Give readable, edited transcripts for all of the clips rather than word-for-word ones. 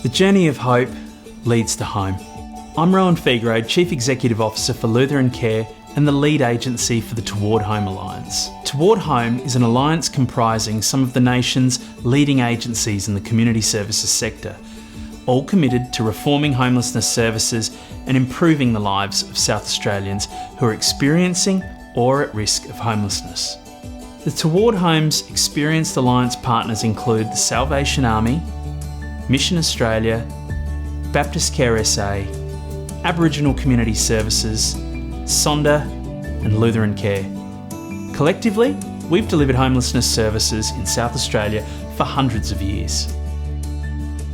The journey of hope leads to home. I'm Rowan Figueroa, Chief Executive Officer for Lutheran Care and the lead agency for the Toward Home Alliance. Toward Home is an alliance comprising some of the nation's leading agencies in the community services sector, all committed to reforming homelessness services and improving the lives of South Australians who are experiencing or at risk of homelessness. The Toward Home's experienced alliance partners include the Salvation Army, Mission Australia, Baptist Care SA, Aboriginal Community Services, Sonda and Lutheran Care. Collectively, we've delivered homelessness services in South Australia for hundreds of years.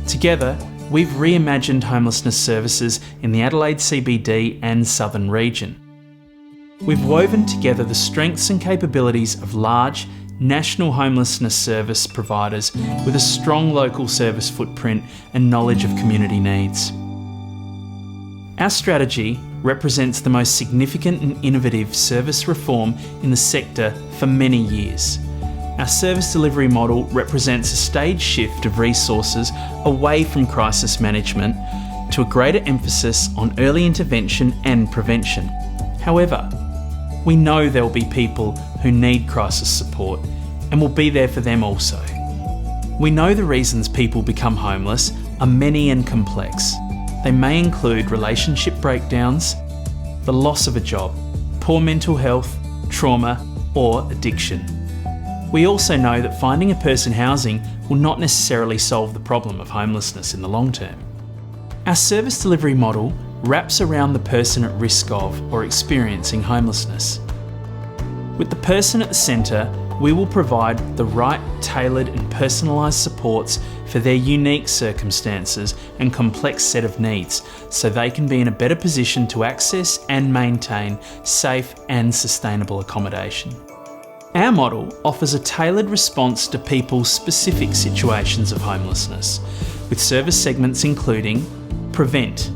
Together, we've reimagined homelessness services in the Adelaide CBD and southern region. We've woven together the strengths and capabilities of large, national homelessness service providers with a strong local service footprint and knowledge of community needs. Our strategy represents the most significant and innovative service reform in the sector for many years. Our service delivery model represents a staged shift of resources away from crisis management to a greater emphasis on early intervention and prevention. However, we know there will be people who need crisis support and will be there for them also. We know the reasons people become homeless are many and complex. They may include relationship breakdowns, the loss of a job, poor mental health, trauma, or addiction. We also know that finding a person housing will not necessarily solve the problem of homelessness in the long term. Our service delivery model wraps around the person at risk of or experiencing homelessness. With the person at the centre, we will provide the right, tailored and personalised supports for their unique circumstances and complex set of needs, so they can be in a better position to access and maintain safe and sustainable accommodation. Our model offers a tailored response to people's specific situations of homelessness, with service segments including Prevent,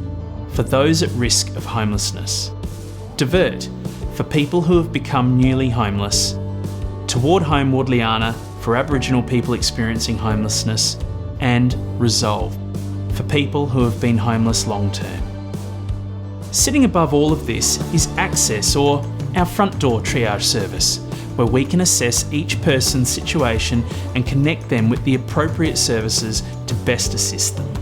for those at risk of homelessness; Divert, for people who have become newly homeless; Toward Home Wadliana, for Aboriginal people experiencing homelessness; and Resolve, for people who have been homeless long term. Sitting above all of this is Access, or our front door triage service, where we can assess each person's situation and connect them with the appropriate services to best assist them.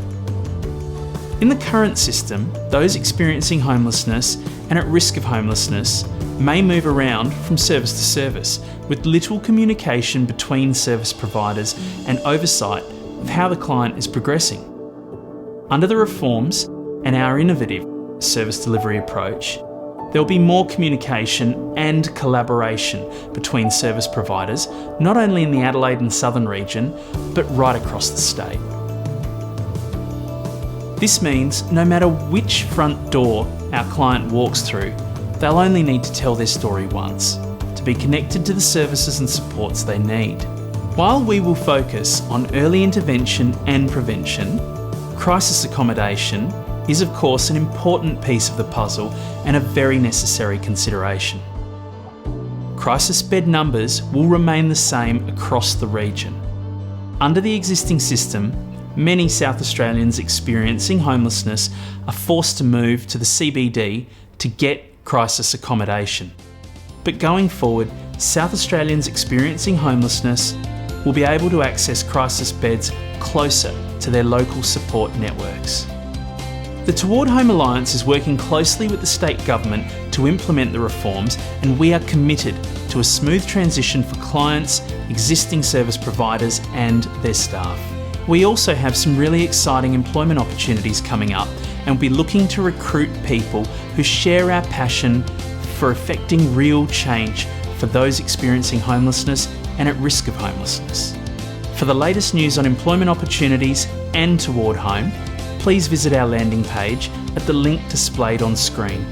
In the current system, those experiencing homelessness and at risk of homelessness may move around from service to service with little communication between service providers and oversight of how the client is progressing. Under the reforms and our innovative service delivery approach, there will be more communication and collaboration between service providers, not only in the Adelaide and southern region, but right across the state. This means no matter which front door our client walks through, they'll only need to tell their story once to be connected to the services and supports they need. While we will focus on early intervention and prevention, crisis accommodation is of course an important piece of the puzzle and a very necessary consideration. Crisis bed numbers will remain the same across the region. Under the existing system, many South Australians experiencing homelessness are forced to move to the CBD to get crisis accommodation. But going forward, South Australians experiencing homelessness will be able to access crisis beds closer to their local support networks. The Toward Home Alliance is working closely with the state government to implement the reforms, and we are committed to a smooth transition for clients, existing service providers and their staff. We also have some really exciting employment opportunities coming up, and we'll be looking to recruit people who share our passion for effecting real change for those experiencing homelessness and at risk of homelessness. For the latest news on employment opportunities and Toward Home, please visit our landing page at the link displayed on screen.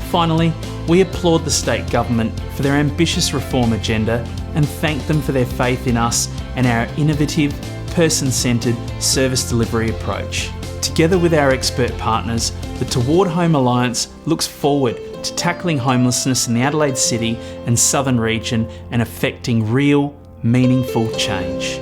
Finally, we applaud the state government for their ambitious reform agenda and thank them for their faith in us and our innovative, person-centred service delivery approach. Together with our expert partners, the Toward Home Alliance looks forward to tackling homelessness in the Adelaide City and southern region and effecting real, meaningful change.